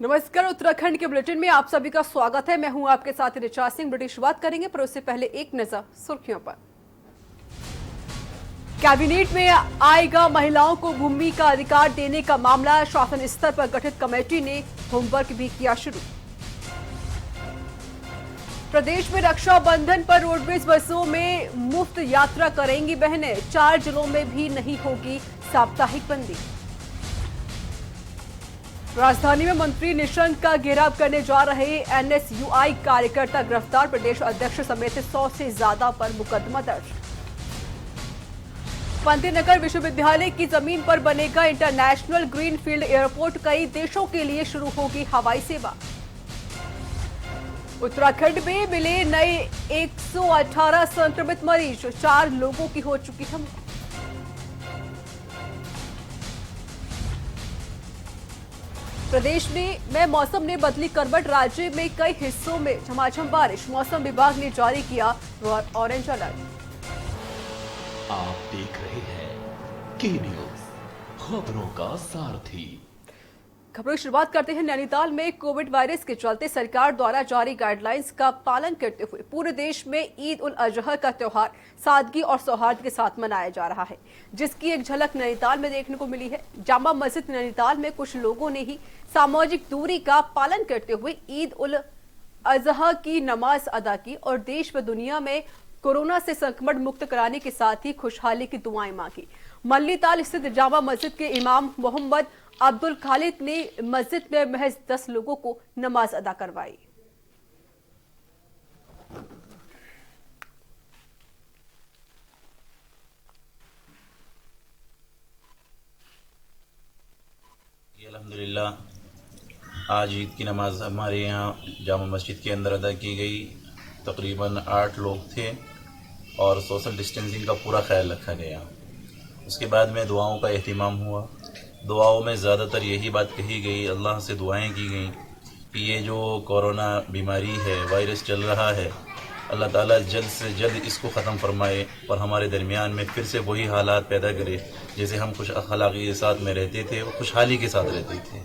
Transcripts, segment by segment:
नमस्कार। उत्तराखंड के बुलेटिन में आप सभी का स्वागत है। मैं हूं आपके साथ रिचा सिंह। ब्रिटिश शुरुआत करेंगे पर उससे पहले एक नजर सुर्खियों पर। कैबिनेट में आएगा महिलाओं को भूमि का अधिकार देने का मामला। शासन स्तर पर गठित कमेटी ने होमवर्क भी किया शुरू। प्रदेश में रक्षाबंधन पर रोडवेज बसों में मुफ्त यात्रा करेंगी बहनें। 4 जिलों में भी नहीं होगी साप्ताहिक बंदी। राजधानी में मंत्री निशंक का घेराव करने जा रहे एनएसयूआई कार्यकर्ता गिरफ्तार। प्रदेश अध्यक्ष समेत 100 से ज्यादा पर मुकदमा दर्ज। पंतनगर विश्वविद्यालय की जमीन पर बनेगा इंटरनेशनल ग्रीनफील्ड एयरपोर्ट। कई देशों के लिए शुरू होगी हवाई सेवा। उत्तराखंड में मिले नए 118 संक्रमित मरीज। 4 लोगों की हो चुकी है मौत। प्रदेश में मौसम ने बदली करवट। राज्य में कई हिस्सों में झमाझम बारिश। मौसम विभाग ने जारी किया ऑरेंज अलर्ट। आप देख रहे हैं के न्यूज, खबरों का सारथी। खबरों की शुरुआत करते हैं। नैनीताल में कोविड वायरस के चलते सरकार द्वारा जारी गाइडलाइंस का पालन करते हुए पूरे देश में ईद उल अजहा का त्योहार सादगी और सौहार्द के साथ मनाया जा रहा है, जिसकी एक झलक नैनीताल में देखने को मिली है। जामा मस्जिद नैनीताल में कुछ लोगों ने ही सामाजिक दूरी का पालन करते हुए ईद उल अजहा की नमाज अदा की और देश व दुनिया में कोरोना से संक्रमण मुक्त कराने के साथ ही खुशहाली की दुआएं मांगी। मल्लीताल स्थित जामा मस्जिद के इमाम मोहम्मद अब्दुल खालिद ने मस्जिद में महज 10 लोगों को नमाज अदा करवाई। अल्हम्दुलिल्लाह आज ईद की नमाज हमारे यहाँ जामा मस्जिद के अंदर अदा की गई। तकरीबन 8 लोग थे और सोशल डिस्टेंसिंग का पूरा ख्याल रखा गया। उसके बाद में दुआओं का एहतिमाम हुआ। दुआओं में ज़्यादातर यही बात कही गई, अल्लाह से दुआएं की गई कि ये जो कोरोना बीमारी है, वायरस चल रहा है, अल्लाह ताला जल्द से जल्द इसको ख़त्म फरमाए और हमारे दरमियान में फिर से वही हालात पैदा करे जैसे हम खुश अखलाक़ी के साथ में रहते थे और खुशहाली के साथ रहते थे।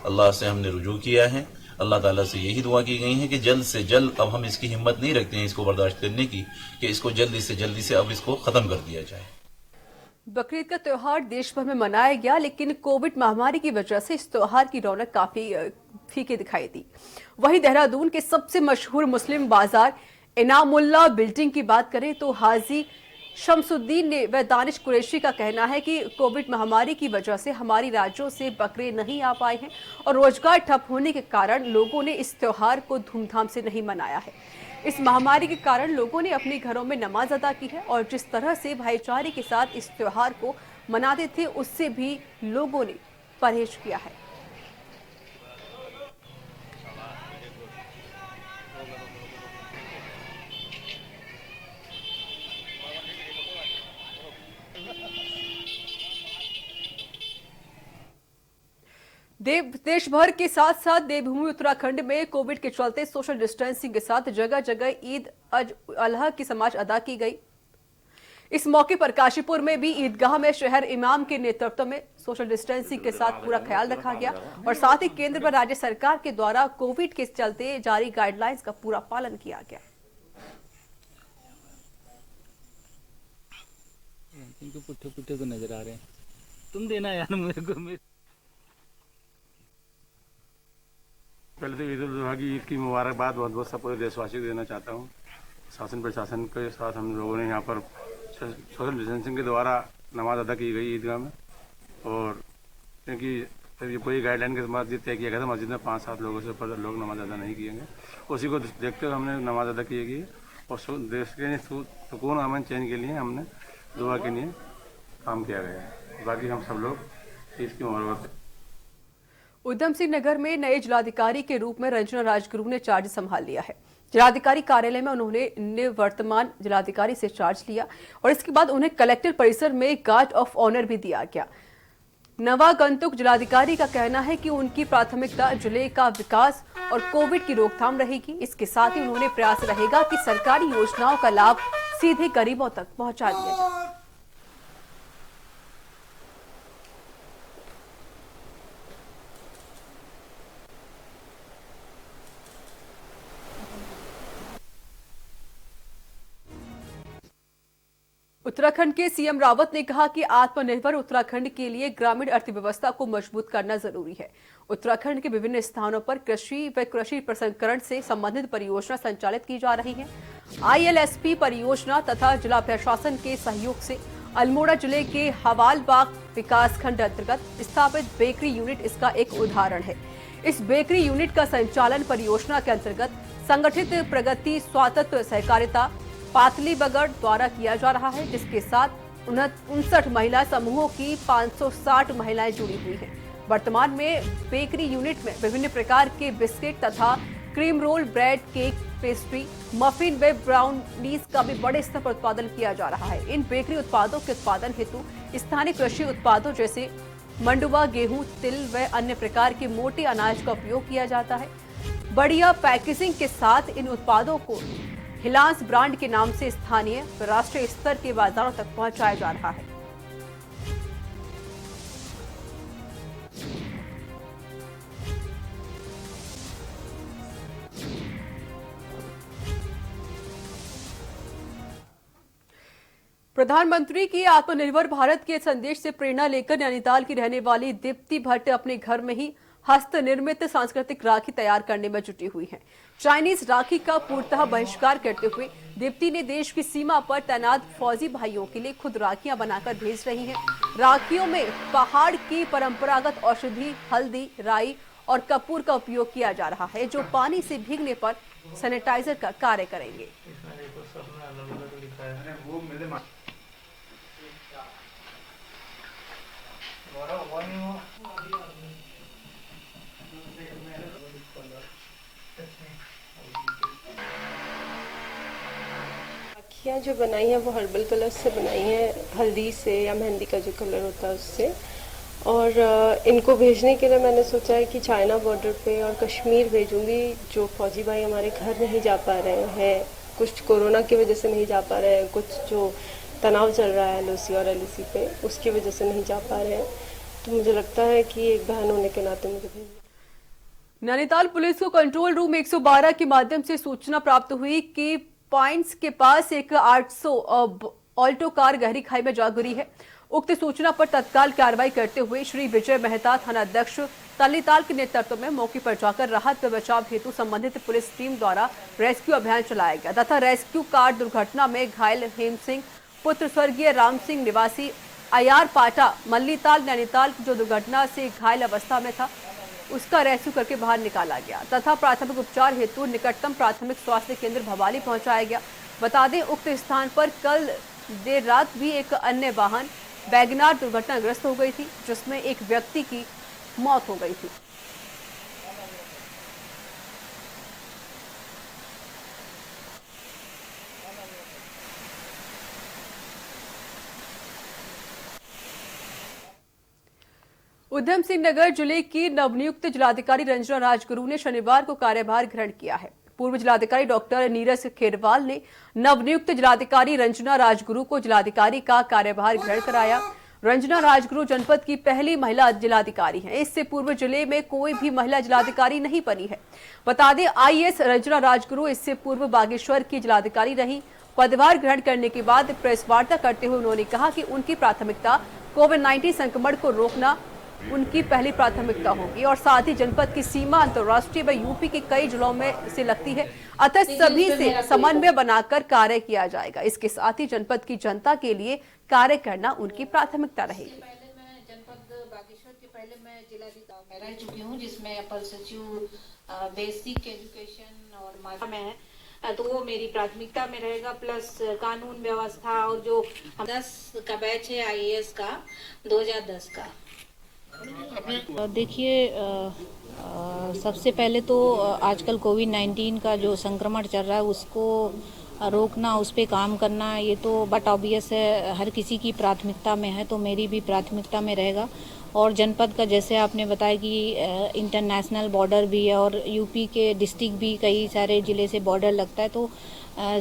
अल्लाह से हमने रुजू किया है। अल्लाह ताला से यही दुआ की गई है कि जल्द से जल्द, अब हम इसकी हिम्मत नहीं रखते हैं इसको बर्दाश्त करने की, कि इसको जल्दी से अब इसको ख़त्म कर दिया जाए। बकरीद का त्योहार देश भर में मनाया गया, लेकिन कोविड महामारी की वजह से इस त्योहार की रौनक काफी फीकी दिखाई दी। वहीं देहरादून के सबसे मशहूर मुस्लिम बाजार इनामुल्लाह बिल्डिंग की बात करें तो हाजी शमसुद्दीन ने व दानिश कुरैशी का कहना है कि कोविड महामारी की वजह से हमारी राज्यों से बकरे नहीं आ पाए हैं और रोजगार ठप होने के कारण लोगों ने इस त्योहार को धूमधाम से नहीं मनाया है। इस महामारी के कारण लोगों ने अपने घरों में नमाज अदा की है और जिस तरह से भाईचारे के साथ इस त्योहार को मनाते थे उससे भी लोगों ने परहेज किया है। देश भर के साथ साथ देवभूमि उत्तराखंड में कोविड के चलते सोशल डिस्टेंसिंग के साथ जगह जगह ईद अजहा की नमाज अदा की गई। इस मौके पर काशीपुर में भी ईदगाह में शहर इमाम के नेतृत्व में सोशल डिस्टेंसिंग के साथ पूरा ख्याल रखा गया और साथ ही केंद्र व राज्य सरकार के द्वारा कोविड के चलते जारी गाइडलाइंस का पूरा पालन किया गया। इनको पुट्ठे पुट्ठे तो नजर आ रहे हैं, तुम देना यार मेरे को। पहले तो ईद उल अजहा की ईद की मुबारकबाद बहुत बहुत सब पूरे देशवासियों को देना चाहता हूँ। शासन प्रशासन के साथ हम लोगों ने यहाँ पर सोशल डिस्टेंसिंग के द्वारा नमाज अदा की गई ईदगाह में, और क्योंकि कोई गाइडलाइन के बाद तय किया गया था मस्जिद में 5-7 लोगों से ऊपर लोग नमाज अदा नहीं किएंगे, उसी को देखते हुए हमने नमाज अदा की गई और देश के सुकून अमन चैन के लिए हमने दुआ के लिए काम किया गया है। बाकी हम सब लोग ईद की मुबारकबाद। उधम सिंह नगर में नए जिलाधिकारी के रूप में रंजना राजगुरु ने चार्ज संभाल लिया है। जिलाधिकारी कार्यालय में उन्होंने निवर्तमान जिलाधिकारी से चार्ज लिया और इसके बाद उन्हें कलेक्टर परिसर में गार्ड ऑफ ऑनर भी दिया गया। नवागंतुक जिलाधिकारी का कहना है कि उनकी प्राथमिकता जिले का विकास और कोविड की रोकथाम रहेगी। इसके साथ ही उन्होंने प्रयास रहेगा कि सरकारी योजनाओं का लाभ सीधे गरीबों तक पहुंचा दिया जाए। उत्तराखंड के सीएम रावत ने कहा कि आत्मनिर्भर उत्तराखंड के लिए ग्रामीण अर्थव्यवस्था को मजबूत करना जरूरी है। उत्तराखंड के विभिन्न स्थानों पर कृषि व कृषि प्रसंस्करण से संबंधित परियोजना संचालित की जा रही है। ILSP परियोजना तथा जिला प्रशासन के सहयोग से अल्मोड़ा जिले के हवालबाग विकासखंड अंतर्गत स्थापित बेकरी यूनिट इसका एक उदाहरण है। इस बेकरी यूनिट का संचालन परियोजना के अंतर्गत संगठित प्रगति स्वायत्त सहकारिता पातली बगड़ द्वारा किया जा रहा है, जिसके साथ 59 महिला समूहों की 560 महिलाएं जुड़ी हुई हैं। वर्तमान में बेकरी यूनिट में विभिन्न प्रकार के बिस्किट तथा cream roll, bread, cake, pastry, muffin व ब्राउनीज का भी बड़े स्तर पर उत्पादन किया जा रहा है। इन बेकरी उत्पादों के उत्पादन हेतु स्थानीय कृषि उत्पादों जैसे मंडुवा, गेहूं, तिल व अन्य प्रकार के मोटे अनाज का उपयोग किया जाता है। बढ़िया पैकेजिंग के साथ इन उत्पादों को हिलांस ब्रांड के नाम से स्थानीय व राष्ट्रीय स्तर के बाजारों तक पहुंचाया जा रहा है। प्रधानमंत्री की आत्मनिर्भर भारत के संदेश से प्रेरणा लेकर नैनीताल की रहने वाली दीप्ति भट्ट अपने घर में ही हस्त निर्मित सांस्कृतिक राखी तैयार करने में जुटी हुई हैं। चाइनीज राखी का पूर्णतः बहिष्कार करते हुए दीप्ति ने देश की सीमा पर तैनात फौजी भाइयों के लिए खुद राखियां बनाकर भेज रही हैं। राखियों में पहाड़ की परंपरागत औषधि हल्दी, राई और कपूर का उपयोग किया जा रहा है, जो पानी से भीगने पर सैनिटाइजर का कार्य करेंगे। राखियाँ जो बनाई हैं वो हर्बल कलर से बनाई हैं, हल्दी से या मेहंदी का जो कलर होता है उससे। और इनको भेजने के लिए मैंने सोचा है कि चाइना बॉर्डर पे और कश्मीर भेजूंगी। जो फौजी भाई हमारे घर नहीं जा पा रहे हैं, कुछ कोरोना की वजह से नहीं जा पा रहे हैं, कुछ जो तनाव चल रहा है LOC और LEC पे, उसकी वजह से नहीं जा पा रहे हैं, तो मुझे लगता है कि एक बहन होने के नाते मुझे भेजना। नैनीताल पुलिस को कंट्रोल रूम 112 के माध्यम से सूचना प्राप्त हुई कि पॉइंट्स के पास एक 800 ऑल्टो कार गहरी खाई में जा गिरी है। उक्त सूचना पर तत्काल कार्रवाई करते हुए श्री विजय मेहता थानाध्यक्ष तल्लीताल के नेतृत्व में मौके पर जाकर राहत व बचाव हेतु संबंधित पुलिस टीम द्वारा रेस्क्यू अभियान चलाया गया तथा रेस्क्यू कार दुर्घटना में घायल हेम सिंह पुत्र स्वर्गीय राम सिंह निवासी अयार पाटा मल्लीताल नैनीताल जो दुर्घटना से घायल अवस्था में था, उसका रेस्क्यू करके बाहर निकाला गया तथा प्राथमिक उपचार हेतु निकटतम प्राथमिक स्वास्थ्य केंद्र भवाली पहुंचाया गया। बता दें, उक्त स्थान पर कल देर रात भी एक अन्य वाहन वैगनार दुर्घटनाग्रस्त हो गई थी, जिसमें एक व्यक्ति की मौत हो गई थी। उधम सिंह नगर जिले की नवनियुक्त जिलाधिकारी रंजना राजगुरु ने शनिवार को कार्यभार ग्रहण किया है। पूर्व जिलाधिकारी डॉक्टर नीरज खेरवाल ने नवनियुक्त जिलाधिकारी रंजना राजगुरु को जिलाधिकारी का कार्यभार ग्रहण कराया। रंजना राजगुरु जनपद की पहली महिला जिलाधिकारी हैं। इससे पूर्व जिले में कोई भी महिला जिलाधिकारी नहीं बनी है। बता दें, IAS रंजना राजगुरु इससे पूर्व बागेश्वर की जिलाधिकारी रही। पदभार ग्रहण करने के बाद प्रेस वार्ता करते हुए उन्होंने कहा कि उनकी प्राथमिकता कोविड-19 संक्रमण को रोकना उनकी पहली प्राथमिकता होगी और साथ ही जनपद की सीमा अंतर्राष्ट्रीय व यूपी के कई जिलों में से लगती है, अतः सभी से समन्वय बनाकर कार्य किया जाएगा। इसके साथ ही जनपद की जनता के लिए कार्य करना उनकी प्राथमिकता रहेगी। पहले मैं जनपद बागेश्वर के पहले मैं जिलाधिकारी में रह चुकी हूँ, जिसमें अपर सचिव बेसिक एजुकेशन और माता में है, तो वो मेरी प्राथमिकता में रहेगा। प्लस कानून व्यवस्था और जो 10 का बैच है IAS का 2010 का। देखिए, सबसे पहले तो आजकल कोविड-19 का जो संक्रमण चल रहा है उसको रोकना, उस पर काम करना, ये तो बट ऑब्वियस है, हर किसी की प्राथमिकता में है, तो मेरी भी प्राथमिकता में रहेगा। और जनपद का जैसे आपने बताया कि इंटरनेशनल बॉर्डर भी है और यूपी के डिस्ट्रिक्ट भी कई सारे ज़िले से बॉर्डर लगता है, तो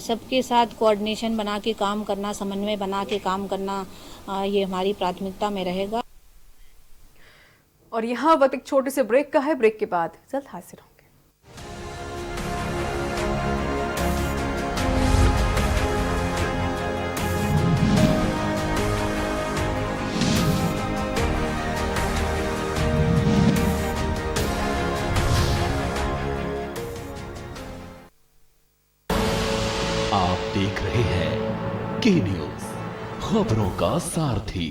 सबके साथ कोऑर्डिनेशन बना के काम करना, समन्वय बना के काम करना, ये हमारी प्राथमिकता में रहेगा। और यहाँ वक्त एक छोटे से ब्रेक का है। ब्रेक के बाद जल्द हाजिर होंगे। की न्यूज, खबरों का सारथी।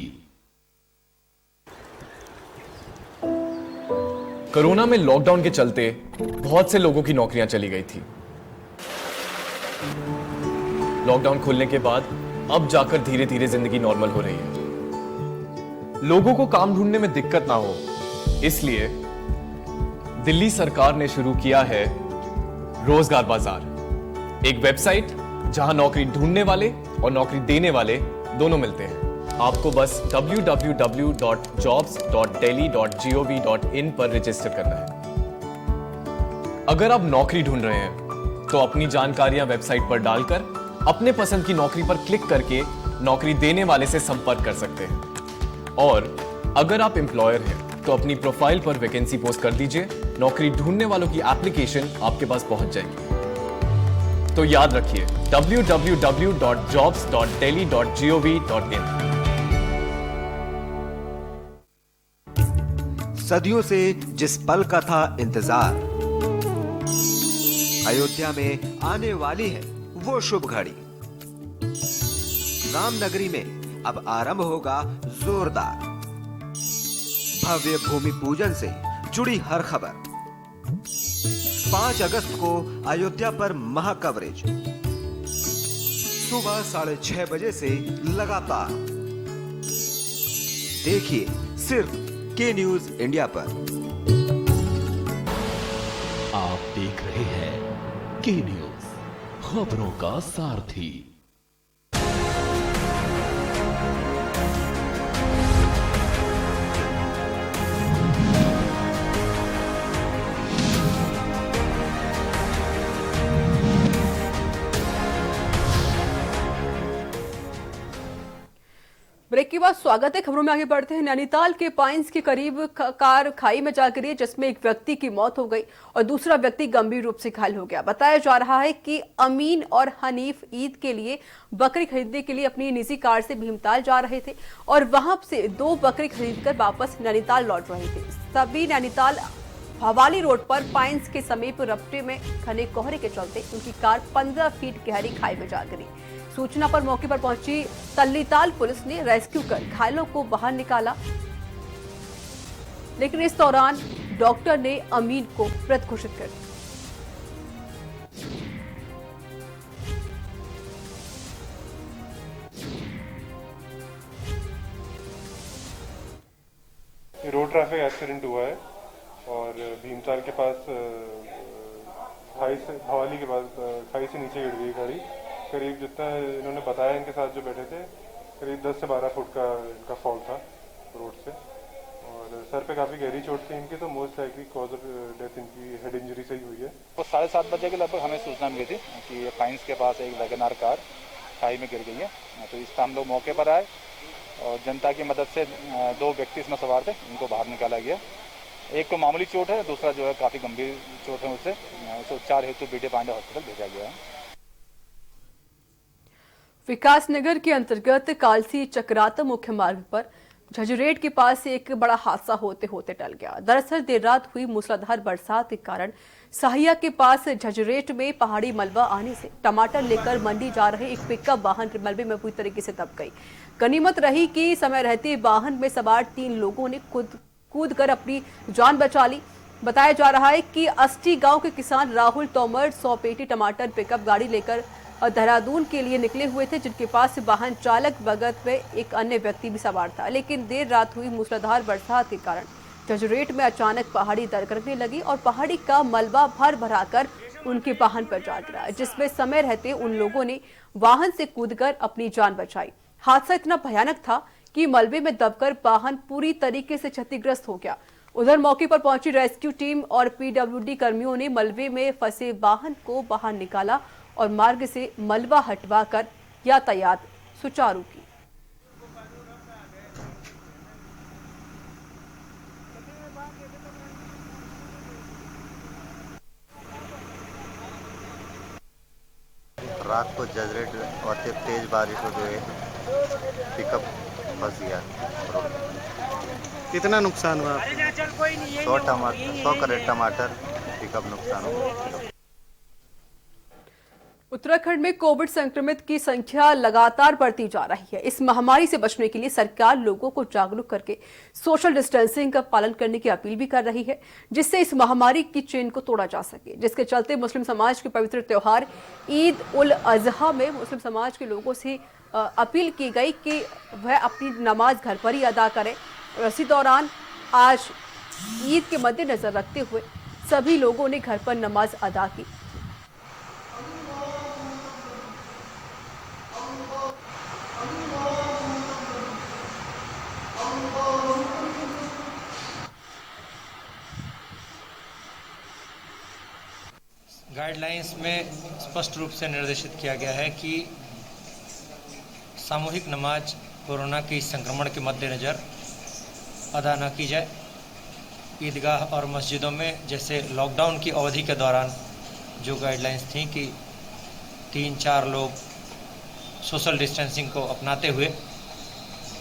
कोरोना में लॉकडाउन के चलते बहुत से लोगों की नौकरियां चली गई थी। लॉकडाउन खुलने के बाद अब जाकर धीरे धीरे जिंदगी नॉर्मल हो रही है। लोगों को काम ढूंढने में दिक्कत ना हो, इसलिए दिल्ली सरकार ने शुरू किया है रोजगार बाजार, एक वेबसाइट जहां नौकरी ढूंढने वाले और नौकरी देने वाले दोनों मिलते हैं। आपको बस www.jobs.delhi.gov.in पर रजिस्टर करना है। अगर आप नौकरी ढूंढ रहे हैं तो अपनी जानकारियां वेबसाइट पर डालकर अपने पसंद की नौकरी पर क्लिक करके नौकरी देने वाले से संपर्क कर सकते हैं। और अगर आप एम्प्लॉयर हैं तो अपनी प्रोफाइल पर वैकेंसी पोस्ट कर दीजिए, नौकरी ढूंढने वालों की एप्लीकेशन आपके पास पहुंच जाएगी। तो याद रखिए www.jobs.delhi.gov.in। सदियों से जिस पल का था इंतजार, अयोध्या में आने वाली है वो शुभ घड़ी। रामनगरी में अब आरंभ होगा जोरदार भव्य भूमि पूजन से जुड़ी हर खबर। 5 अगस्त को अयोध्या पर महा कवरेज, सुबह 6:30 बजे से लगातार। देखिए सिर्फ के न्यूज इंडिया पर। आप देख रहे हैं की न्यूज, खबरों का सारथी। ब्रेक के बाद स्वागत है। खबरों में आगे बढ़ते हैं। नैनीताल के पाइंस के करीब कार खाई में जा गिरी, जिसमें एक व्यक्ति की मौत हो गई और दूसरा व्यक्ति गंभीर रूप से घायल हो गया। बताया जा रहा है कि अमीन और हनीफ ईद के लिए बकरी खरीदने के लिए अपनी निजी कार से भीमताल जा रहे थे और वहां से 2 बकरी खरीदकर वापस नैनीताल लौट रहे थे। सभी नैनीताल हवाली रोड पर पाइंस के समीप रपटे में घने कोहरे के चलते उनकी कार 15 फीट गहरी खाई में जा गिरी। सूचना पर मौके पर पहुंची तल्लीताल पुलिस ने रेस्क्यू कर घायलों को बाहर निकाला, लेकिन इस दौरान डॉक्टर ने अमीन को मृत घोषित कर दिया। रोड ट्रैफिक एक्सीडेंट हुआ है और भीमताल के पास हवाली के पास खाई से नीचे गिर गई गाड़ी। करीब जितना इन्होंने बताया, इनके साथ जो बैठे थे, करीब 10 से 12 फुट का इनका फॉल था रोड से और सर पे काफ़ी गहरी चोट थी इनकी। तो most likely cause of death इनकी हेड इंजरी से ही हुई है। तो 7:30 बजे के लगभग हमें सूचना मिली थी कि पाइंस के पास एक वैगनार कार खाई में गिर गई है। तो इस टाइम लोग मौके पर आए और जनता की मदद से 2 व्यक्ति इसमें सवार थे, इनको बाहर निकाला गया। एक को मामूली चोट है, दूसरा जो है काफ़ी गंभीर चोट है, उसे उपचार हेतु बीडी पांडे हॉस्पिटल भेजा गया है। विकास नगर के अंतर्गत कालसी चक्राता मुख्य मार्ग पर झजुरेट के पास एक बड़ा हादसा होते होते टल गया। दरअसल देर रात हुई मूसलाधार बरसात के कारण साहिया के पास झजुरेट में पहाड़ी मलबा आने से टमाटर लेकर मंडी जा रहे एक पिकअप वाहन मलबे में पूरी तरीके से दब गई। गनीमत रही कि समय रहते वाहन में सवार 3 लोगों ने कूद कर अपनी जान बचा ली। बताया जा रहा है कि अस्टी गांव के किसान राहुल तोमर 100 पेटी टमाटर पिकअप गाड़ी लेकर देहरादून के लिए निकले हुए थे, जिनके पास वाहन चालक बगत में एक अन्य व्यक्ति भी सवार था। लेकिन देर रात हुई मूसलाधार बरसात के कारण झजुरेट में अचानक पहाड़ी दरकने लगी और पहाड़ी का मलबा भर भराकर उनके वाहन पर जा गिरा, जिसमें समय रहते उन लोगों ने वाहन से कूदकर अपनी जान बचाई। हादसा इतना भयानक था कि मलबे में दबकर वाहन पूरी तरीके से क्षतिग्रस्त हो गया। उधर मौके पर पहुंची रेस्क्यू टीम और पीडब्ल्यूडी कर्मियों ने मलबे में फंसे वाहन को बाहर निकाला और मार्ग से मलबा हटवाकर यातायात सुचारू की। रात को झजुरेट और तेज बारिश हो गई, पिकअप फंस गया। कितना नुकसान हुआ? 100 करेट टमाटर पिकअप नुकसान हुआ। उत्तराखंड में कोविड संक्रमित की संख्या लगातार बढ़ती जा रही है। इस महामारी से बचने के लिए सरकार लोगों को जागरूक करके सोशल डिस्टेंसिंग का पालन करने की अपील भी कर रही है, जिससे इस महामारी की चेन को तोड़ा जा सके। जिसके चलते मुस्लिम समाज के पवित्र त्योहार ईद उल अजहा में मुस्लिम समाज के लोगों से अपील की गई कि वह अपनी नमाज घर पर ही अदा करें। इसी दौरान आज ईद के मद्देनजर रखते हुए सभी लोगों ने घर पर नमाज अदा की। गाइडलाइंस में स्पष्ट रूप से निर्देशित किया गया है कि सामूहिक नमाज कोरोना के संक्रमण के मद्देनज़र अदा न की जाए। ईदगाह और मस्जिदों में जैसे लॉकडाउन की अवधि के दौरान जो गाइडलाइंस थी कि 3-4 लोग सोशल डिस्टेंसिंग को अपनाते हुए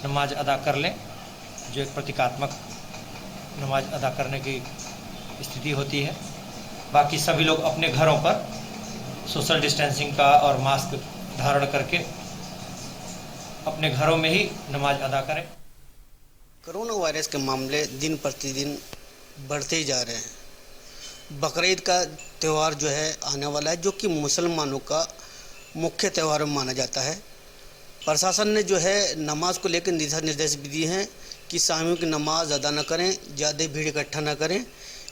नमाज अदा कर लें, जो एक प्रतीकात्मक नमाज अदा करने की स्थिति होती है। बाकी सभी लोग अपने घरों पर सोशल डिस्टेंसिंग का और मास्क धारण करके अपने घरों में ही नमाज अदा करें। कोरोना वायरस के मामले दिन प्रतिदिन बढ़ते ही जा रहे हैं। बकरीद का त्यौहार जो है आने वाला है, जो कि मुसलमानों का मुख्य त्यौहार माना जाता है। प्रशासन ने जो है नमाज को लेकर दिशा निर्देश भी दिए हैं कि सामूहिक नमाज अदा न करें, ज़्यादा भीड़ इकट्ठा न करें।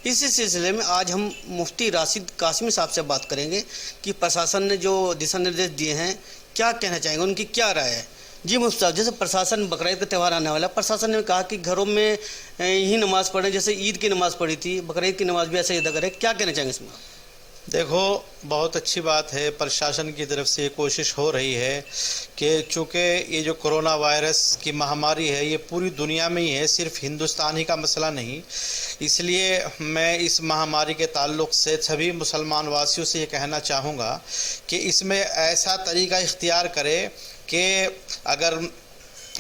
इसी सिलसिले में आज हम मुफ्ती राशिद कासमी साहब से बात करेंगे कि प्रशासन ने जो दिशा निर्देश दिए हैं क्या कहना चाहेंगे, उनकी क्या राय है। जी मुफ्ती साहब, जैसे प्रशासन बकरीद का त्यौहार आने वाला है, प्रशासन ने कहा कि घरों में ही नमाज़ पढ़ें, जैसे ईद की नमाज़ पढ़ी थी, बकरीद की नमाज़ भी ऐसे ही अदा करें, क्या कहना चाहेंगे इसमें? देखो, बहुत अच्छी बात है, प्रशासन की तरफ से कोशिश हो रही है कि चूँकि ये जो कोरोना वायरस की महामारी है ये पूरी दुनिया में ही है, सिर्फ हिंदुस्तान ही का मसला नहीं। इसलिए मैं इस महामारी के ताल्लुक़ से सभी मुसलमान वासियों से ये कहना चाहूँगा कि इसमें ऐसा तरीका इख्तियार करें कि अगर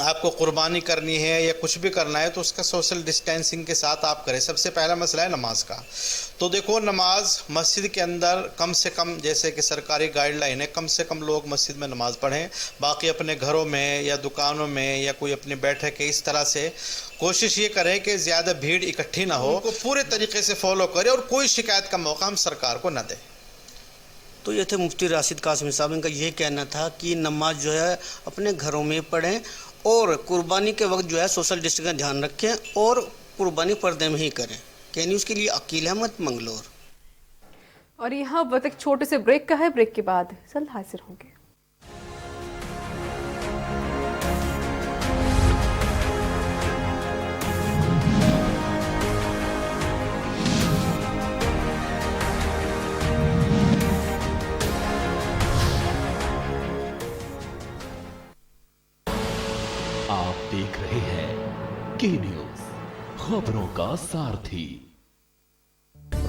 आपको कुर्बानी करनी है या कुछ भी करना है तो उसका सोशल डिस्टेंसिंग के साथ आप करें। सबसे पहला मसला है नमाज का। तो देखो, नमाज मस्जिद के अंदर कम से कम, जैसे कि सरकारी गाइडलाइन है, कम से कम लोग मस्जिद में नमाज़ पढ़ें। बाकी अपने घरों में या दुकानों में या कोई अपनी बैठक है, इस तरह से कोशिश ये करें कि ज़्यादा भीड़ इकट्ठी ना हो, उनको पूरे तरीके से फॉलो करें और कोई शिकायत का मौका हम सरकार को न दें। तो ये थे मुफ्ती राशिद कासमी साहब, इनका ये कहना था कि नमाज जो है अपने घरों में पढ़ें और कुर्बानी के वक्त जो है सोशल डिस्टेंस का ध्यान रखें और कुर्बानी पर्दे में ही करें। के न्यूज़ के लिए अकील अहमद, मंगलोर। और यहाँ वक्त एक छोटे से ब्रेक का है, ब्रेक के बाद जल्द हाजिर होंगे। आप देख रहे हैं के न्यूज़, खबरों का सारथी।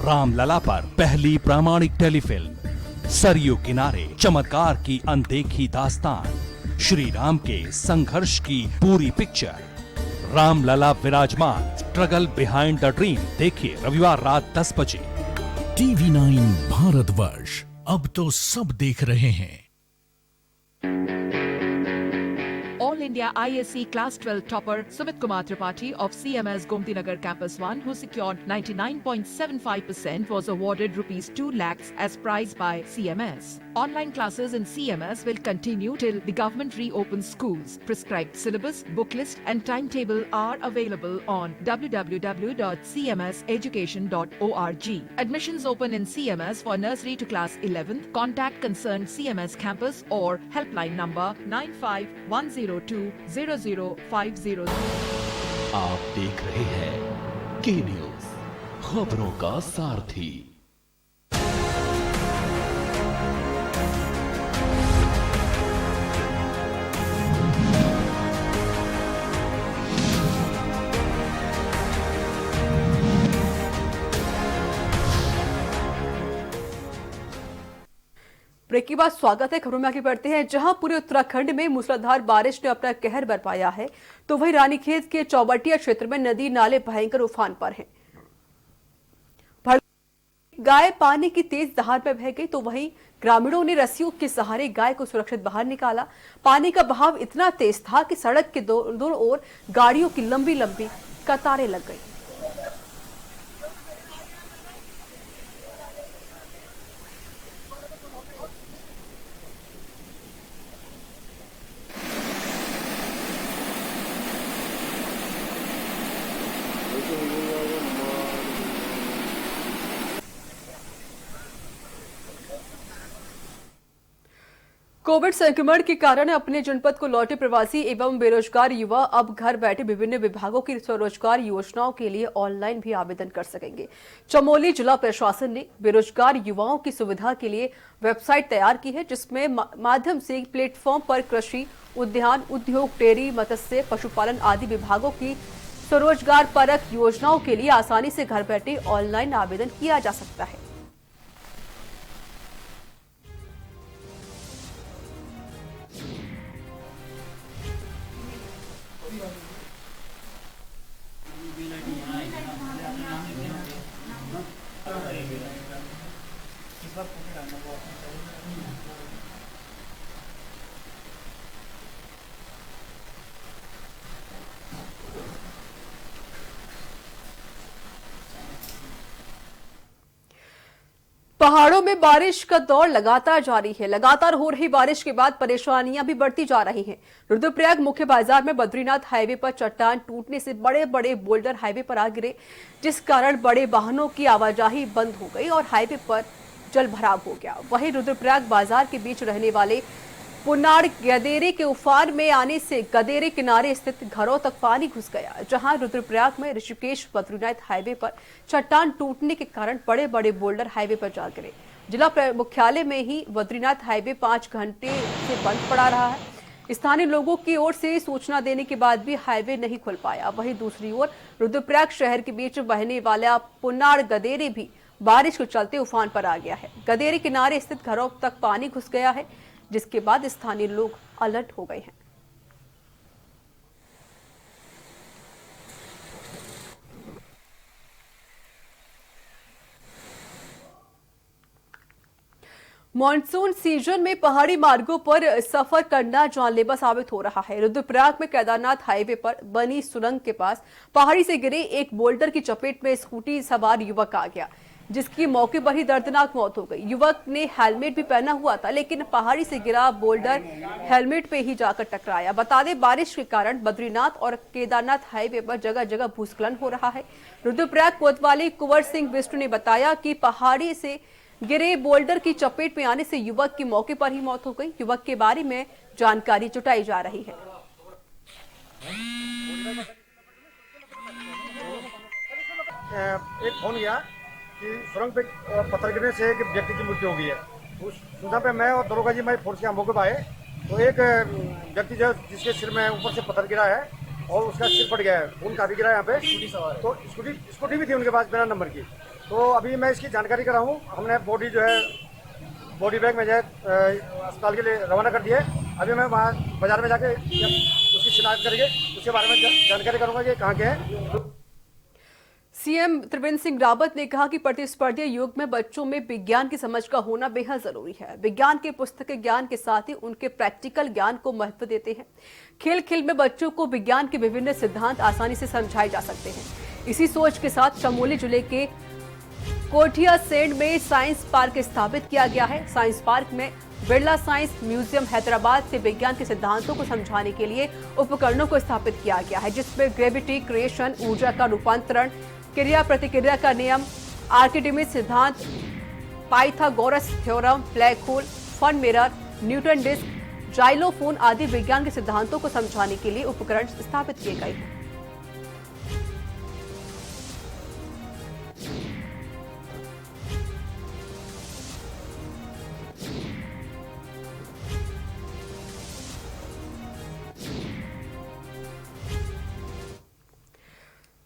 रामलला पर पहली प्रामाणिक टेलीफिल्म, सरयू किनारे चमत्कार की अनदेखी दास्तान, श्री राम के संघर्ष की पूरी पिक्चर। रामलला विराजमान, स्ट्रगल बिहाइंड द ड्रीम। देखिए रविवार रात 10 बजे। TV9 भारतवर्ष, अब तो सब देख रहे हैं। All India ISC Class 12 topper Sumit Kumar Tripathi of CMS Gomti Nagar Campus 1, who secured 99.75%, was awarded rupees 2 lakhs as prize by CMS. Online classes in CMS will continue till the government reopens schools. Prescribed syllabus, book list and timetable are available on www.cmseducation.org. Admissions open in CMS for nursery to class 11th. Contact concerned CMS campus or helpline number 9510200500. आप देख रहे हैं के news, खबरों का सारथी। Break के बाद स्वागत है। खबरों में आगे बढ़ते हैं। जहां पूरे उत्तराखंड में मूसलाधार बारिश ने अपना कहर बरपाया है, तो वहीं रानीखेत के चौबटिया क्षेत्र में नदी नाले भयंकर उफान पर हैं। गाय पानी की तेज दहाड़ में बह गई, तो वहीं ग्रामीणों ने रस्सियों के सहारे गाय को सुरक्षित बाहर निकाला। पानी का बहाव इतना तेज था कि सड़क के दोनों ओर गाड़ियों की लंबी लंबी कतारें लग गई। कोविड संक्रमण के कारण अपने जनपद को लौटे प्रवासी एवं बेरोजगार युवा अब घर बैठे विभिन्न विभागों की स्वरोजगार योजनाओं के लिए ऑनलाइन भी आवेदन कर सकेंगे। चमोली जिला प्रशासन ने बेरोजगार युवाओं की सुविधा के लिए वेबसाइट तैयार की है, जिसमें माध्यम से प्लेटफॉर्म पर कृषि, उद्यान, उद्योग, डेयरी, मत्स्य, पशुपालन आदि विभागों की स्वरोजगार परक योजनाओं के लिए आसानी से घर बैठे ऑनलाइन आवेदन किया जा सकता है। पहाड़ों में बारिश का दौर लगातार जारी है। लगातार हो रही बारिश के बाद परेशानियां भी बढ़ती जा रही हैं। रुद्रप्रयाग मुख्य बाजार में बद्रीनाथ हाईवे पर चट्टान टूटने से बड़े बड़े बोल्डर हाईवे पर आ गिरे, जिस कारण बड़े वाहनों की आवाजाही बंद हो गई और हाईवे पर जल भराव हो गया। वहीं रुद्रप्रयाग बाजार के बीच रहने वाले पुनाड़ गदेरे के उफान में आने से गदेरे किनारे स्थित घरों तक पानी घुस गया, जहां रुद्रप्रयाग में ऋषिकेश बद्रीनाथ हाईवे पर चट्टान टूटने के कारण बड़े बड़े बोल्डर हाईवे पर जा गिरे। जिला मुख्यालय में ही बद्रीनाथ हाईवे 5 घंटे से बंद पड़ा रहा है। स्थानीय लोगों की ओर से सूचना देने के बाद भी हाईवे नहीं खुल पाया। वहीं दूसरी ओर रुद्रप्रयाग शहर के बीच बहने वाला पुनाड़ गदेरे भी बारिश के चलते उफान पर आ गया है। गदेरे किनारे स्थित घरों तक पानी घुस गया है, जिसके बाद स्थानीय लोग अलर्ट हो गए हैं। मॉनसून सीजन में पहाड़ी मार्गों पर सफर करना जानलेवा साबित हो रहा है। रुद्रप्रयाग में केदारनाथ हाईवे पर बनी सुरंग के पास पहाड़ी से गिरे एक बोल्डर की चपेट में स्कूटी सवार युवक आ गया, जिसकी मौके पर ही दर्दनाक मौत हो गई। युवक ने हेलमेट भी पहना हुआ था, लेकिन पहाड़ी से गिरा बोल्डर हेलमेट पे ही जाकर टकराया। बता दें, बारिश के कारण बद्रीनाथ और केदारनाथ हाईवे पर जगह जगह भूस्खलन हो रहा है। रुद्रप्रयाग कोतवाली कुंवर सिंह विष्णु ने बताया कि पहाड़ी से गिरे बोल्डर की चपेट में आने से युवक की मौके पर ही मौत हो गई। युवक के बारे में जानकारी जुटाई जा रही है। एक फोन गया कि सुरंग पे पत्थर गिरने से एक व्यक्ति की मृत्यु हो गई है। उस सूचना पे मैं और दरोगा जी मैं फोर्स के मौके पर आए तो एक व्यक्ति जो जिसके सिर में ऊपर से पत्थर गिरा है और उसका सिर फट गया है, खून काफी गिरा है यहाँ पे। तो स्कूटी भी थी उनके पास बिना नंबर की। तो अभी मैं इसकी जानकारी कर रहा हूँ। हमने बॉडी जो है बॉडी बैग में जो है अस्पताल के लिए रवाना कर दिया है। अभी मैं वहाँ बाजार में जाके उसकी शिनाख्त करके उसके बारे में जानकारी करूँगा कि कहाँ के हैं। सीएम त्रिवेंद्र सिंह रावत ने कहा कि प्रतिस्पर्धी युग में बच्चों में विज्ञान की समझ का होना बेहद जरूरी है। विज्ञान के पुस्तकीय ज्ञान के साथ ही उनके प्रैक्टिकल ज्ञान को महत्व देते हैं। खेल खेल में बच्चों को विज्ञान के विभिन्न सिद्धांत आसानी से समझाए जा सकते हैं। इसी सोच के साथ चमोली जिले के कोठिया सेंड में साइंस पार्क स्थापित किया गया है। साइंस पार्क में बिरला साइंस म्यूजियम हैदराबाद से विज्ञान के सिद्धांतों को समझाने के लिए उपकरणों को स्थापित किया गया है, जिसमें ग्रेविटी, क्रिएशन, ऊर्जा का रूपांतरण, क्रिया प्रतिक्रिया का नियम, आर्किमिडीज सिद्धांत, Pythagoras theorem, black hole, fun mirror, Newton disc, xylophone आदि विज्ञान के सिद्धांतों को समझाने के लिए उपकरण स्थापित किए गए हैं।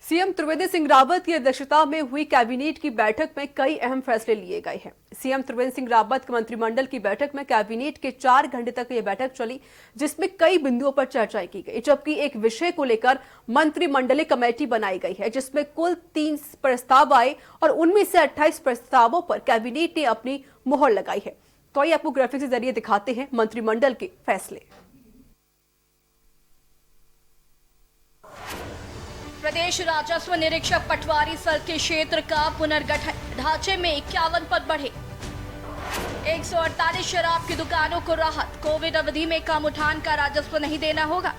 सीएम त्रिवेंद्र सिंह रावत की अध्यक्षता में हुई कैबिनेट की बैठक में कई अहम फैसले लिए गए हैं। सीएम त्रिवेंद्र सिंह रावत के मंत्रिमंडल की बैठक में कैबिनेट के 4 घंटे तक यह बैठक चली, जिसमें कई बिंदुओं पर चर्चा की गई, जबकि एक विषय को लेकर मंत्रिमंडलीय कमेटी बनाई गई है, जिसमें कुल 3 प्रस्ताव आए और उनमें से 28 प्रस्तावों पर कैबिनेट ने अपनी मुहर लगाई है। तो आइए आपको ग्राफिक्स के जरिए दिखाते हैं मंत्रिमंडल के फैसले। प्रदेश राजस्व निरीक्षक पटवारी सर के क्षेत्र का पुनर्गठन, ढांचे में 51 पद बढ़े। 148 शराब की दुकानों को राहत, कोविड अवधि में कम उठान का राजस्व नहीं देना होगा।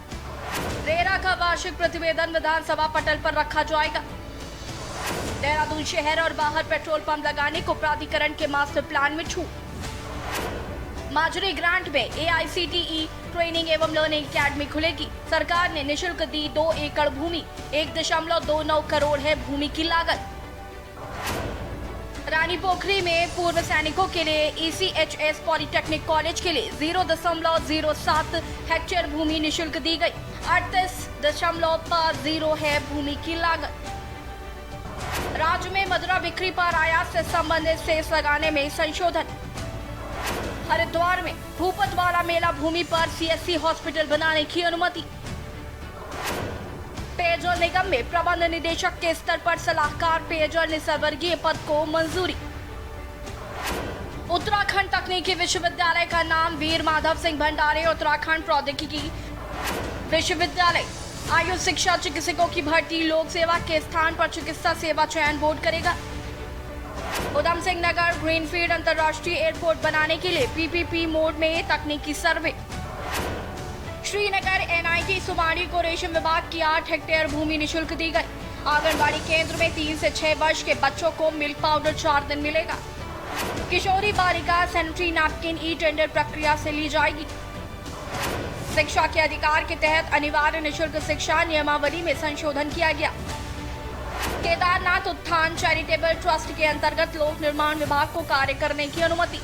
रेरा का वार्षिक प्रतिवेदन विधानसभा पटल पर रखा जाएगा। देहरादून शहर और बाहर पेट्रोल पंप लगाने को प्राधिकरण के मास्टर प्लान में छूट। माजरी ग्रांट में AICTE ट्रेनिंग एवं लर्निंग अकेडमी खुलेगी। सरकार ने निशुल्क दी 2 एकड़ भूमि, 1.29 करोड़ है भूमि की लागत। रानी पोखरी में पूर्व सैनिकों के लिए ECHS पॉलिटेक्निक कॉलेज के लिए 0.07 हेक्टेयर भूमि निशुल्क दी गई। 38.50 है भूमि की लागत। राज्य में मदिरा बिक्री पर आयात से संबंधित सेस लगाने में संशोधन। हरिद्वार में भूपतवाला मेला भूमि पर CSC हॉस्पिटल बनाने की अनुमति। पेयजल निगम में प्रबंध निदेशक के स्तर पर सलाहकार पेयजल निसर्गीय पद को मंजूरी। उत्तराखंड तकनीकी विश्वविद्यालय का नाम वीर माधव सिंह भंडारे उत्तराखंड प्रौद्योगिकी विश्वविद्यालय। आयु शिक्षा चिकित्सकों की भर्ती लोक सेवा के स्थान पर चिकित्सा सेवा चयन बोर्ड करेगा। उधम सिंह नगर ग्रीनफील्ड अंतर्राष्ट्रीय एयरपोर्ट बनाने के लिए PPP मोड में तकनीकी सर्वे। श्रीनगर NIT सुमाड़ी को रेशम विभाग की 8 हेक्टेयर भूमि निशुल्क दी गई। आंगनबाड़ी केंद्र में 3 से 6 वर्ष के बच्चों को मिल्क पाउडर 4 दिन मिलेगा। किशोरी बालिका सैनिटरी नैपकिन ई-टेंडर प्रक्रिया से ली जाएगी। शिक्षा के अधिकार के तहत अनिवार्य निशुल्क शिक्षा नियमावली में संशोधन किया गया। केदारनाथ उत्थान चैरिटेबल ट्रस्ट के अंतर्गत लोक निर्माण विभाग को कार्य करने की अनुमति।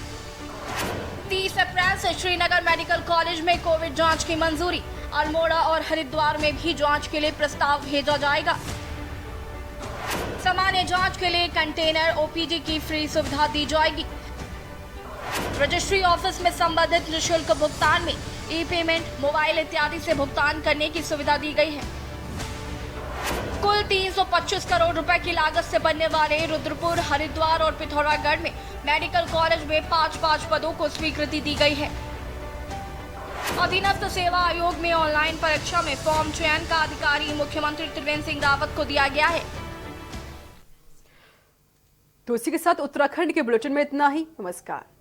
30 अप्रैल से श्रीनगर मेडिकल कॉलेज में कोविड जांच की मंजूरी। अल्मोड़ा और हरिद्वार में भी जांच के लिए प्रस्ताव भेजा जाएगा। सामान्य जांच के लिए कंटेनर OPD की फ्री सुविधा दी जाएगी। रजिस्ट्री ऑफिस में संबंधित निःशुल्क भुगतान में ई-पेमेंट, मोबाइल इत्यादि से भुगतान करने की सुविधा दी गई है। कुल 325 करोड़ रुपए की लागत से बनने वाले रुद्रपुर, हरिद्वार और पिथौरागढ़ में मेडिकल कॉलेज में 5-5 पदों को स्वीकृति दी गई है। अधीनस्थ सेवा आयोग में ऑनलाइन परीक्षा में फॉर्म चयन का अधिकारी मुख्यमंत्री त्रिवेंद्र सिंह रावत को दिया गया है। तो इसी के साथ उत्तराखंड के बुलेटिन में इतना ही। नमस्कार।